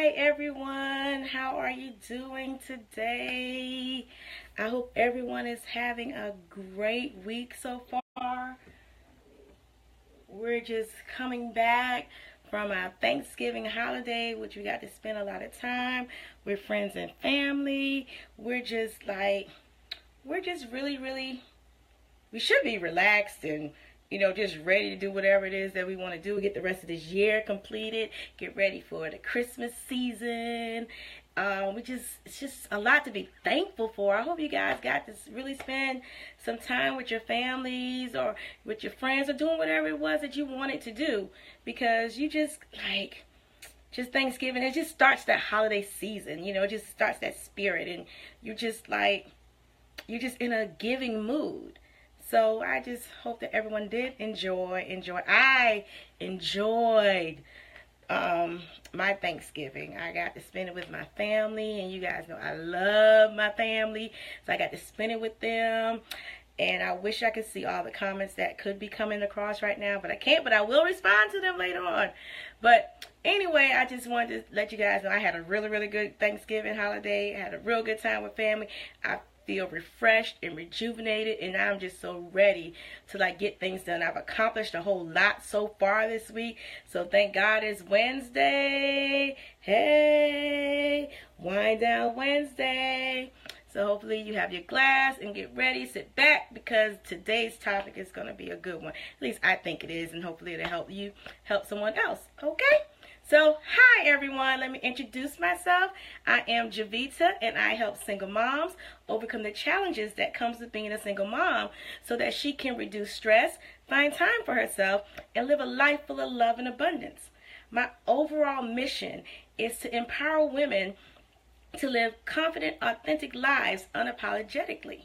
Hi everyone, how are you doing today? I hope everyone is having a great week so far. We're just coming back from our Thanksgiving holiday, which we got to spend a lot of time with friends and family. We're just really, we should be relaxed and just ready to do whatever it is that we want to do. Get the rest of this year completed. Get ready for the Christmas season. It's just a lot to be thankful for. I hope you guys got to really spend some time with your families or with your friends or doing whatever it was that you wanted to do, because you just Thanksgiving, it just starts that holiday season. It just starts that spirit, and you're just in a giving mood. So I just hope that everyone did enjoy. I enjoyed my Thanksgiving. I got to spend it with my family, and you guys know I love my family, so I got to spend it with them. And I wish I could see all the comments that could be coming across right now, but I can't. But I will respond to them later on. But anyway, I just wanted to let you guys know I had a really good Thanksgiving holiday. I had a real good time with family. I feel refreshed and rejuvenated, and I'm just so ready to get things done. I've accomplished a whole lot so far this week, so thank God it's Wednesday. Hey, wind down Wednesday. So hopefully you have your glass and get ready, sit back, because today's topic is going to be a good one. At least I think it is, and hopefully it'll help you help someone else. Okay? So, hi everyone, let me introduce myself. I am Javita, and I help single moms overcome the challenges that comes with being a single mom so that she can reduce stress, find time for herself, and live a life full of love and abundance. My overall mission is to empower women to live confident, authentic lives unapologetically.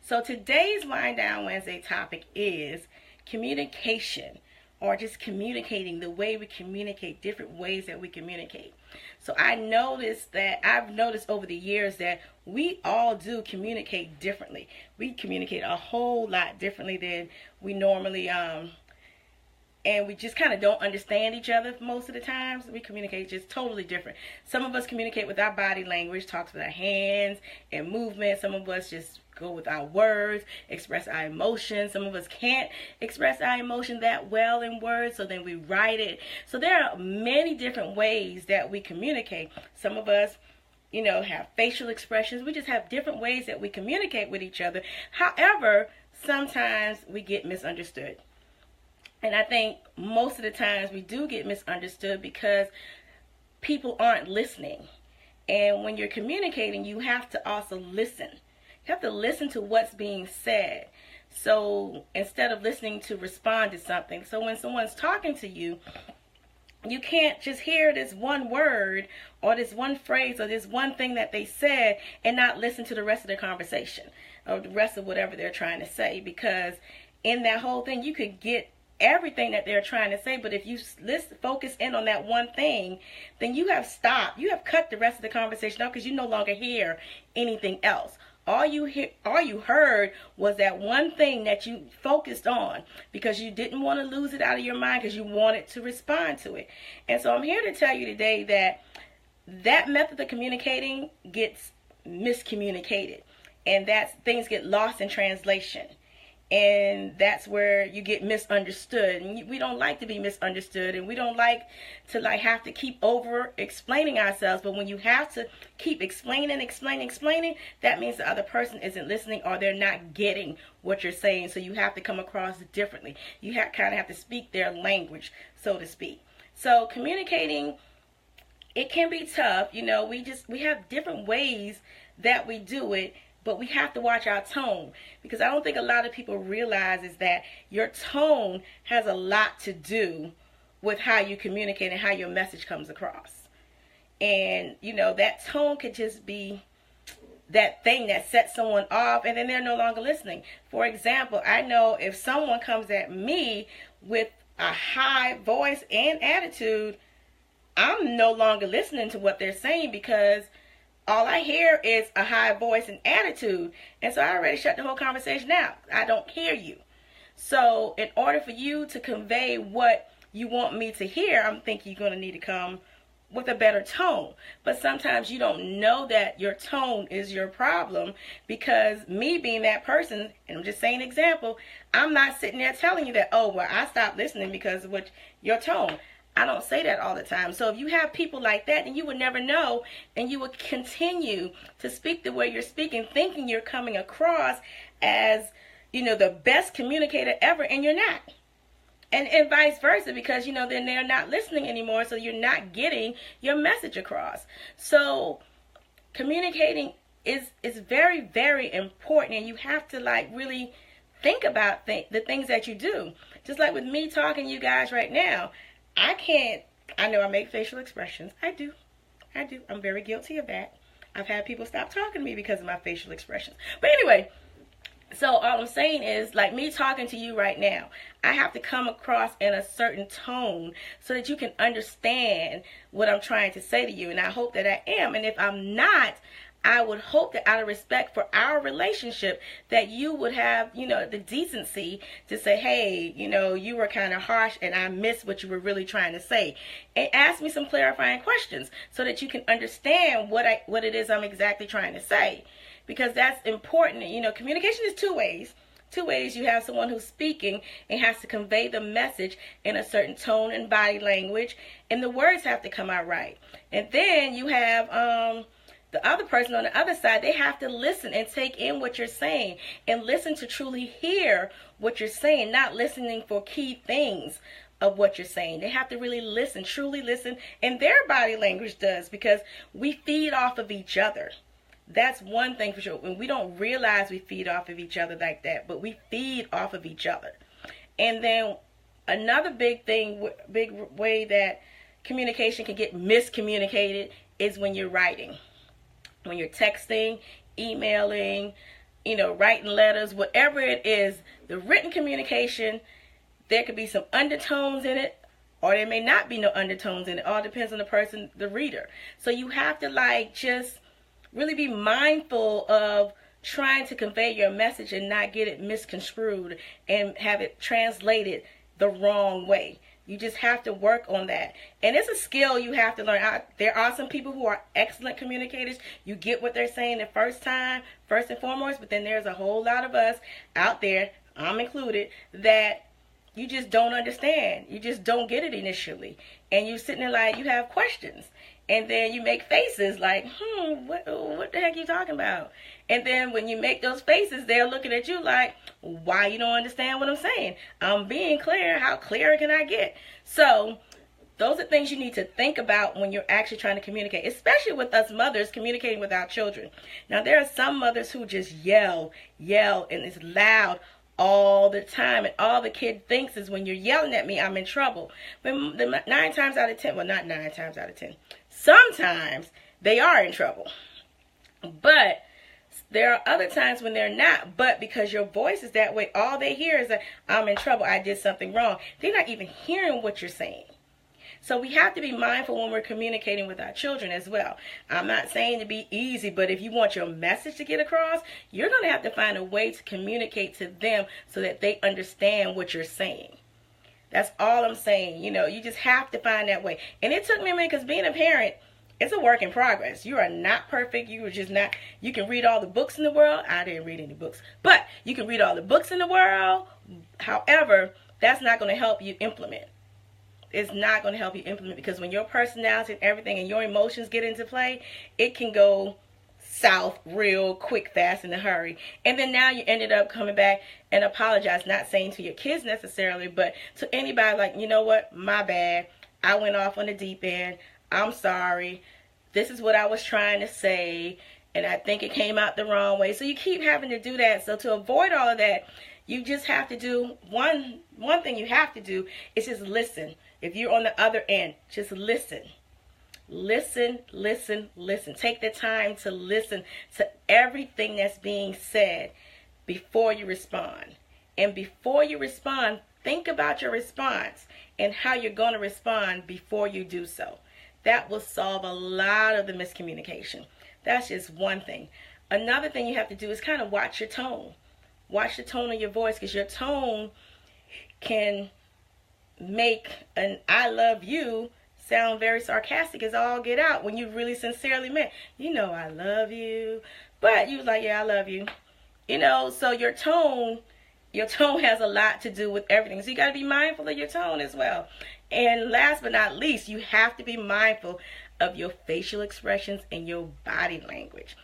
So today's Wind Down Wednesday topic is communication, or just communicating, the way we communicate, different ways that we communicate. So I've noticed over the years that we all do communicate differently. We communicate a whole lot differently than we normally and we just kind of don't understand each other most of the times. We communicate just totally different. Some of us communicate with our body language, talks with our hands and movement. Some of us just go with our words, express our emotions. Some of us can't express our emotion that well in words, so then we write it. So there are many different ways that we communicate. Some of us have facial expressions. We just have different ways that we communicate with each other. However, sometimes we get misunderstood. And I think most of the times we do get misunderstood because people aren't listening. And when you're communicating, you have to also listen. You have to listen to what's being said. So instead of listening to respond to something. So when someone's talking to you, you can't just hear this one word or this one phrase or this one thing that they said and not listen to the rest of their conversation or the rest of whatever they're trying to say. Because in that whole thing, you could get everything that they're trying to say, but if you focus in on that one thing, then you have stopped. You have cut the rest of the conversation off because you no longer hear anything else. All you heard was that one thing that you focused on because you didn't want to lose it out of your mind because you wanted to respond to it. And so I'm here to tell you today that method of communicating gets miscommunicated, and things get lost in translation. And that's where you get misunderstood. And we don't like to be misunderstood, and we don't like to have to keep over explaining ourselves. But when you have to keep explaining, that means the other person isn't listening, or they're not getting what you're saying. So you have to come across differently. You kind of have to speak their language, so to speak. So communicating, it can be tough. We have different ways that we do it. But we have to watch our tone, because I don't think a lot of people realize is that your tone has a lot to do with how you communicate and how your message comes across. And, that tone could just be that thing that sets someone off, and then they're no longer listening. For example, I know if someone comes at me with a high voice and attitude, I'm no longer listening to what they're saying, because all I hear is a high voice and attitude. And so I already shut the whole conversation out. I don't hear you. So in order for you to convey what you want me to hear, I'm thinking you're going to need to come with a better tone. But sometimes you don't know that your tone is your problem, because me being that person, and I'm just saying an example, I'm not sitting there telling you that, oh, well, I stopped listening because of what your tone. I don't say that all the time. So if you have people like that, then you would never know, and you would continue to speak the way you're speaking, thinking you're coming across as, you know, the best communicator ever, and you're not. And vice versa, because, you know, then they're not listening anymore, so you're not getting your message across. So communicating is very, very important, and you have to, like, really think about the things that you do. Just like with me talking to you guys right now, I know I make facial expressions. I do. I'm very guilty of that. I've had people stop talking to me because of my facial expressions. But anyway, so all I'm saying is, like me talking to you right now, I have to come across in a certain tone so that you can understand what I'm trying to say to you. And I hope that I am. And if I'm not, I would hope that out of respect for our relationship, that you would have, you know, the decency to say, hey, you know, you were kind of harsh and I missed what you were really trying to say. And ask me some clarifying questions so that you can understand what it is I'm exactly trying to say. Because that's important. You know, communication is two ways. Two ways. You have someone who's speaking and has to convey the message in a certain tone and body language, and the words have to come out right. And then you have the other person on the other side. They have to listen and take in what you're saying, and listen to truly hear what you're saying, not listening for key things of what you're saying. They have to really listen, truly listen, and their body language does, because we feed off of each other. That's one thing for sure. When we don't realize we feed off of each other like that, but we feed off of each other. And then another big way that communication can get miscommunicated is when you're writing. When you're texting, emailing, you know, writing letters, whatever it is, the written communication, there could be some undertones in it, or there may not be no undertones in it. It all depends on the person, the reader. So you have to, like, just really be mindful of trying to convey your message and not get it misconstrued and have it translated the wrong way. You just have to work on that. And it's a skill you have to learn. There are some people who are excellent communicators. You get what they're saying the first time, first and foremost, but then there's a whole lot of us out there, I'm included, that you just don't understand. You just don't get it initially. And you're sitting there like, you have questions. And then you make faces like, what the heck are you talking about? And then when you make those faces, they're looking at you like, why you don't understand what I'm saying? I'm being clear. How clear can I get? So those are things you need to think about when you're actually trying to communicate, especially with us mothers communicating with our children. Now, there are some mothers who just yell, and it's loud all the time, and all the kid thinks is, when you're yelling at me, I'm in trouble. But 9 times out of 10, well, not 9 times out of 10, sometimes they are in trouble. But there are other times when they're not, but because your voice is that way, all they hear is that I'm in trouble, I did something wrong. They're not even hearing what you're saying. So we have to be mindful when we're communicating with our children as well. I'm not saying to be easy, but if you want your message to get across, you're going to have to find a way to communicate to them so that they understand what you're saying. That's all I'm saying. You know, you just have to find that way. And it took me a minute, because being a parent, it's a work in progress. You are not perfect. You are just not. You can read all the books in the world. I didn't read any books. But you can read all the books in the world. However, that's not going to help you implement. It's not going to help you implement, because when your personality and everything and your emotions get into play, it can go south real quick, fast, in a hurry. And then now you ended up coming back and apologize, not saying to your kids necessarily, but to anybody, like, you know what, my bad. I went off on the deep end. I'm sorry. This is what I was trying to say, and I think it came out the wrong way. So you keep having to do that. So to avoid all of that, you just have to do one thing you have to do is just listen. If you're on the other end, just listen. Listen, listen, listen. Take the time to listen to everything that's being said before you respond. And before you respond, think about your response and how you're going to respond before you do so. That will solve a lot of the miscommunication. That's just one thing. Another thing you have to do is kind of watch your tone. Watch the tone of your voice, because your tone can make an I love you sound very sarcastic as all get out when you really sincerely meant, you know, I love you. But you was like, yeah, I love you. You know, so your tone has a lot to do with everything. So you got to be mindful of your tone as well. And last but not least, you have to be mindful of your facial expressions and your body language.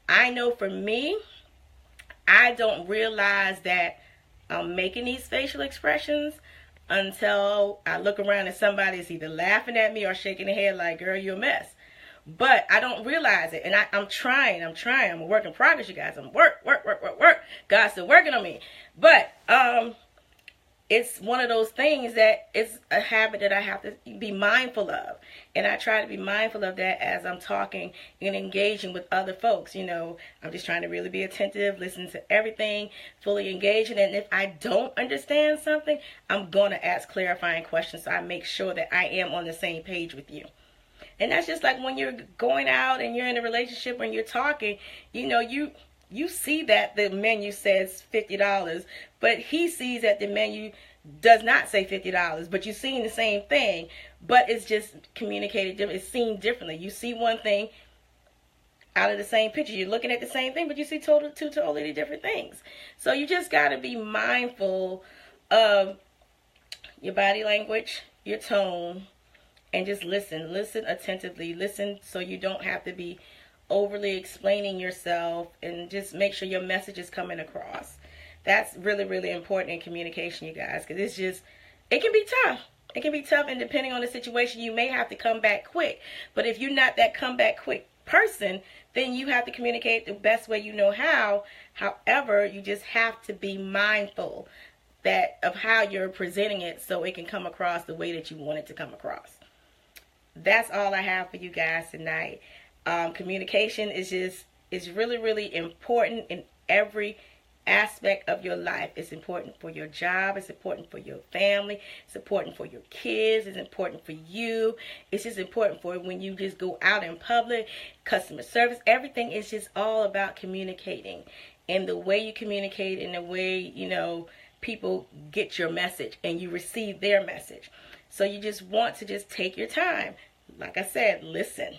I know for me, I don't realize that I'm making these facial expressions until I look around and somebody's either laughing at me or shaking their head like, girl, you're a mess. But I don't realize it. And I'm trying. I'm a work in progress, you guys. I'm work. God's still working on me. But it's one of those things that it's a habit that I have to be mindful of. And I try to be mindful of that as I'm talking and engaging with other folks. You know, I'm just trying to really be attentive, listen to everything, fully engaging. And if I don't understand something, I'm going to ask clarifying questions so I make sure that I am on the same page with you. And that's just like when you're going out and you're in a relationship, when you're talking, you know, you see that the menu says $50, but he sees that the menu does not say $50, but you're seeing the same thing, but it's just communicated differently. It's seen differently. You see one thing out of the same picture. You're looking at the same thing, but you see two totally different things. So you just got to be mindful of your body language, your tone, and just listen attentively. Listen so you don't have to be overly explaining yourself, and just make sure your message is coming across. That's really, really important in communication, you guys, because it can be tough. It can be tough, and depending on the situation, you may have to come back quick. But if you're not that come back quick person, then you have to communicate the best way you know how. However, you just have to be mindful of how you're presenting it so it can come across the way that you want it to come across. That's all I have for you guys tonight. Communication is really, really important in every aspect of your life. It's important for your job. It's important for your family. It's important for your kids. It's important for you. It's just important for when you just go out in public, customer service. Everything is just all about communicating, and the way you communicate and the way, you know, people get your message and you receive their message. So you just want to just take your time. Like I said, listen.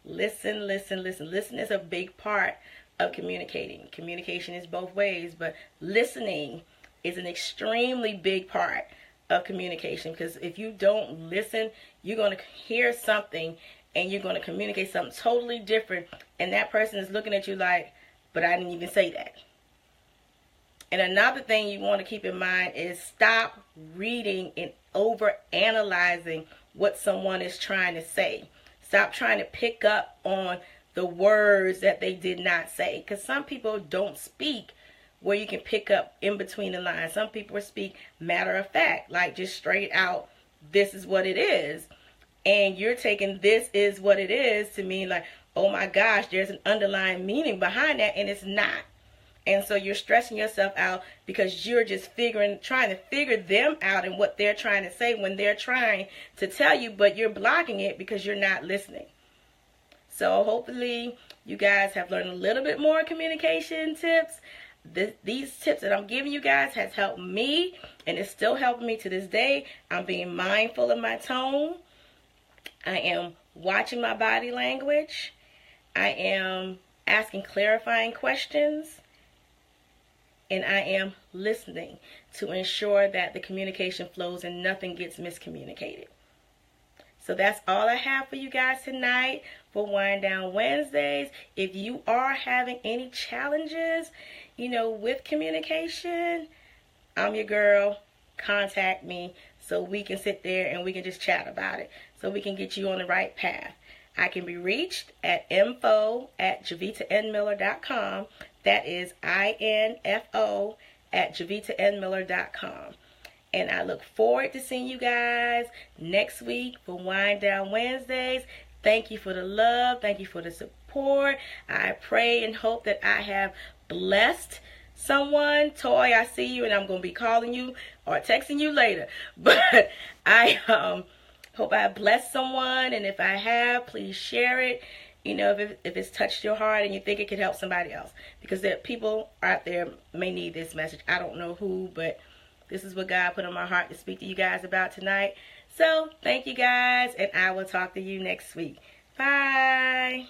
Listen is a big part of communicating. Communication is both ways, but listening is an extremely big part of communication, because if you don't listen, you're going to hear something and you're going to communicate something totally different, and that person is looking at you like, but I didn't even say that. And another thing you want to keep in mind is stop reading and over analyzing what someone is trying to say. Stop trying to pick up on the words that they did not say, because some people don't speak where you can pick up in between the lines. Some people speak matter of fact, like just straight out, this is what it is. And you're taking this is what it is to mean like, oh my gosh, there's an underlying meaning behind that, and it's not. And so you're stressing yourself out because you're just trying to figure them out and what they're trying to say when they're trying to tell you, but you're blocking it because you're not listening. So hopefully you guys have learned a little bit more communication tips. These tips that I'm giving you guys has helped me, and it's still helping me to this day. I'm being mindful of my tone. I am watching my body language. I am asking clarifying questions. And I am listening to ensure that the communication flows and nothing gets miscommunicated. So that's all I have for you guys tonight for Wind Down Wednesdays. If you are having any challenges, you know, with communication, I'm your girl. Contact me so we can sit there and we can just chat about it, so we can get you on the right path. I can be reached at info@JavitaNMiller.com. That is info@JavitaNMiller.com. And I look forward to seeing you guys next week for Wind Down Wednesdays. Thank you for the love. Thank you for the support. I pray and hope that I have blessed someone. Toy, I see you, and I'm going to be calling you or texting you later. But I hope I have blessed someone, and if I have, please share it. You know, if it's touched your heart and you think it could help somebody else, because there are people out there may need this message. I don't know who, but this is what God put on my heart to speak to you guys about tonight. So thank you guys, and I will talk to you next week. Bye.